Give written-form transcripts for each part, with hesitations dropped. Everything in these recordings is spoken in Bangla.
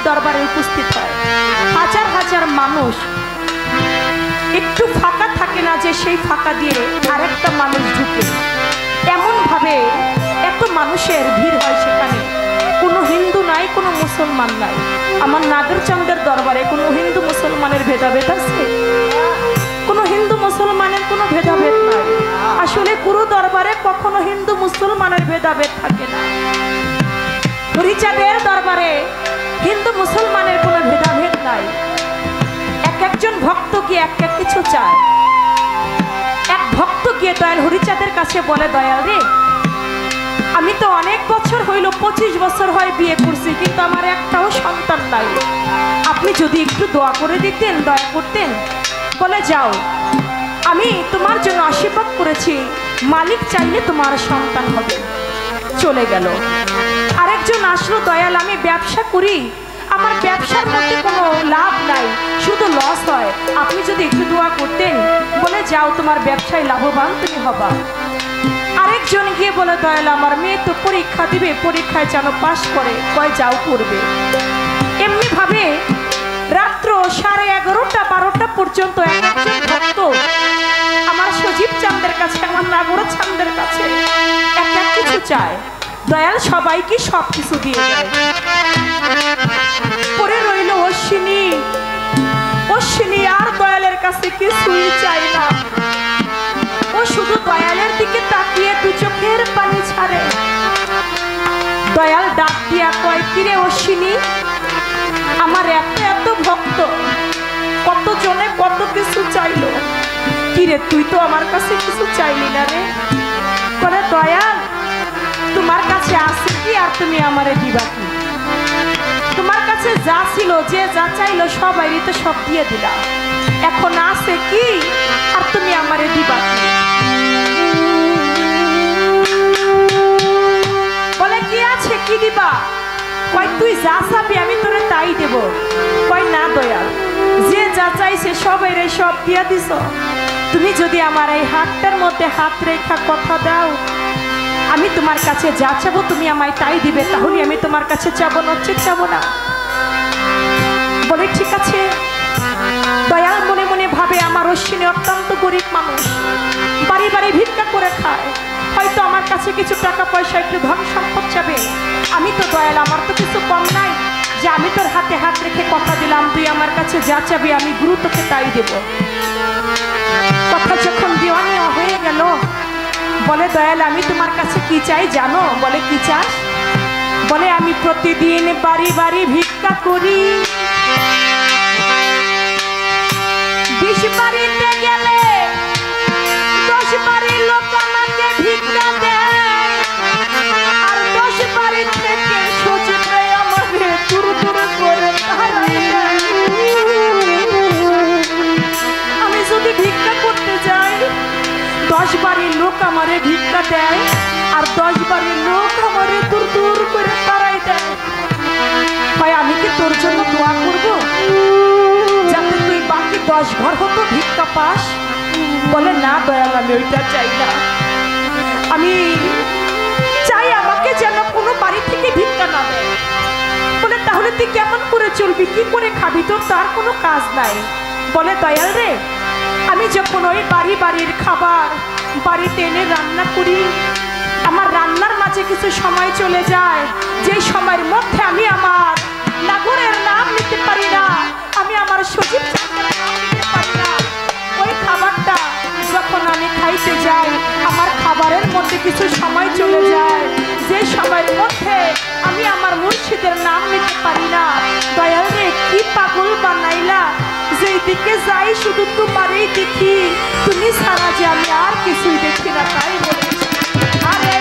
দরবারে উপস্থিত হয়, হাজার হাজার মানুষ, একটু ফাঁকা থাকে না যে সেই ফাঁকা দিয়ে আরেকটা মানুষ ঢুকে। এমনভাবে এত মানুষের ভিড় হয় সেখানে। কোনো হিন্দু নাই, কোনো মুসলমান নাই। আমার নাগরচাঁদের দরবারে কোনো হিন্দু মুসলমানের ভেদাভেদ আছে? কোনো হিন্দু মুসলমানের কোনো ভেদাভেদ নাই। আসলে গুরু দরবারে কখনো হিন্দু মুসলমানের ভেদাভেদ থাকে না। হরিচাঁদের দরবারে হিন্দু মুসলমানের কোনো ভেদাভেদ নাই। এক একজন ভক্ত গিয়ে এক এক কিছু চায়। এক ভক্ত গিয়ে দয়াল হরিচাঁদের কাছে বলে, দয়াল রে, আমি তো অনেক বছর হইল, 25 বছর হয় বিয়ে করছি, কিন্তু আমার একটাও সন্তান নাই। আপনি যদি একটু দোয়া করে দিতেন, দয়া করতেন। বলে, যাও, আমি তোমার জন্য আশীর্বাদ করেছি, মালিক চাইলে তোমার সন্তান হবে। চলে গেল। আরেকজন আসলো, দয়াল আমি ব্যবসা করি, আমার ব্যবসার মধ্যে কোনো লাভ নাই, শুধু লস হয়, আপনি যদি একটু দোয়া করতেন। বলে, যাও, তোমার ব্যবসায় লাভবান তুমি হবা। আরেকজন গিয়ে বলে, দয়াল আমার মেয়ে তো পরীক্ষা দিবে, পরীক্ষায় যেন পাশ করে। কয়, যাও, করবে। এমনি ভাবে রাত্র 11:30, 12টা পর্যন্ত একজন ভক্ত আমার সজীব চাঁদের কাছে, আমার নাগর চাঁদের কাছে এক এক কিছু চায়। দয়াল সবাইকে সব কিছু দিয়ে দেয়। পরে রইল অশ্বিনী। অশ্বিনী আর দয়ালের কাছে কিছুই চাই না। ও শুধু দয়ালের দিকে তাকিয়ে দু চোখের পানি ছাড়ে। দয়াল ডাক দিয়া কয়, কিরে অশ্বিনী, আমার এত এত ভক্ত, কত জনে কত কিছু চাইলো, কিরে তুই তো আমার কাছে কিছু চাইলি না রে? করে, দয়াল তোমার কাছে আছে কি আর তুমি আমারে দিবা কি? তোমার কাছে যা ছিল, যে যা চাইলো সবাই তো সব দিয়ে দিলা, এখন আছে কি আর তুমি আমারে দিবা কি? বলে, কি আছে, কি দিবা? কয়, তুই যা চাবি আমি তোরে তাই দেব। কয়, না দয়াল, যে যা চাইছে সবাই রে সব দিয়া দিছ, তুমি যদি আমার এই হাতটার মধ্যে হাত রেখা কথা দাও, আমি তোমার কাছে যা চাবো তুমি আমায় তাই দিবে, তাহলে আমি তোমার কাছে চাবো না, চাবো না। বলে, ঠিক আছে। দয়াল মনে মনে ভাবে, আমার অশ্বিনী অত্যন্ত গরিব মানুষ, বাড়ি বাড়ি ভিক্ষা করে খায়, হয়তো আমার কাছে কিছু টাকা পয়সা, একটু ধন সম্পদ চাবে। আমি তো দয়াল, আমার তো কিছু কম নাই যে আমি তোর হাতে হাত রেখে কথা দিলাম, তুই আমার কাছে যা চাবি আমি গুরু তোকে তাই দেব। কথা যখন দেওয়ানি হয়ে গেল, বলে, দয়াল আমি তোমার কাছে কি চাই জানো? বলে, কি চাস? বলে, আমি প্রতিদিন বাড়ি বাড়ি ভিক্ষা করি, 20 বাড়িতে গেলে 10 বাড়ির লোক আমাকে ভিক্ষা দেয়, আর 10 বাড়ি থেকে সচিবে আমাকে দূর দূর করে তাড়ায় দেয়। আমি যদি ভিক্ষা করতে যাই, 10 বাড়ির লোক আমারে ভিক্ষা দেয়, আর 10 বাড়ির লোক আমারে দূর দূর করে তাড়ায় দেয়। ভাই, আমি কি তোর জন্য দোয়া করবো যাতে তুই বাকি 10 ঘর হতো ভিক্ষা পাস? বলে, না দয়াল, আমি ওইটা চাই না। আমি চাই আমাকে যেন কোনো বাড়ি থেকে ভিক্ষা না দেয়। বলে, তাহলে তুই কেমন করে চলবি, কি করে খাবি, তোর তার কোনো কাজ নাই? বলে, দয়াল রে, আমি যখন ওই বাড়ি বাড়ির খাবার বাড়িতে এনে রান্না করি, আমার রান্নার মাঝে কিছু সময় চলে যায়, যে সময়ের মধ্যে আমি আমার নাগরের নাম নিতে পারি না, আমি আমার সজীব চাঁদের নাম নিতে পারি না। ওই খাবারটা যখন আমি খাইতে যাই, আমার খাবারের মধ্যে কিছু সময় চলে যায়, যে সময়ের মধ্যে আমি আমার মুর্শিদের নাম নিতে পারি না। দয়াল রে, কি পাগল বানাইলা, যেই দিকে যাই শুধু তোমারই দেখি, তুমি ছাড়া যে আমি আর কিছুই দেখি না। তাই বলেছি, আরে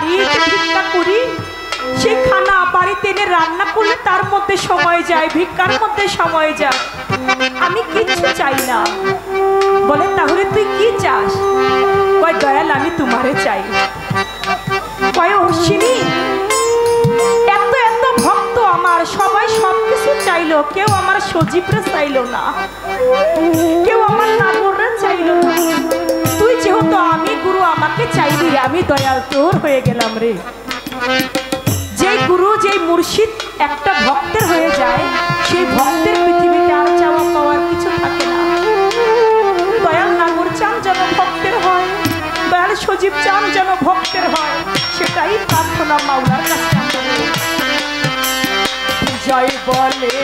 বাড়িতে ভিক্ষা করি, সে খানা বাড়িতে এনে রান্না করলে তার মধ্যে সময় যায়, ভিক্ষার মধ্যে সময় যায়। আমি কিচ্ছু চাই না। বলে তাহলে তুই কি চাস? কয় দয়াল আমি তোমারে চাই। কয় অশ্বিনী এত এত ভক্ত আমার, সবাই সবকিছু চাইলো, কেউ আমার সজীবরে চাইলো না, কেউ আমার নাগররে চাইলো না। তুই যেহেতু আমি গুরু আমাকে চাইলি, আমি দয়াল তোর হয়ে গেলাম রে। যেই গুরু যেই মুর্শিদ একটা ভক্তের হয়ে যায়, সেই ভক্তের পৃথিবীতে আর চাওয়া পাওয়ার কিছু থাকে না। দয়াল নাগর চান যেন ভক্তের হয়, দয়াল সজীব চান যেন ভক্তের হয়, সেটাই প্রার্থনা মাওলার কাছে। জয় বলে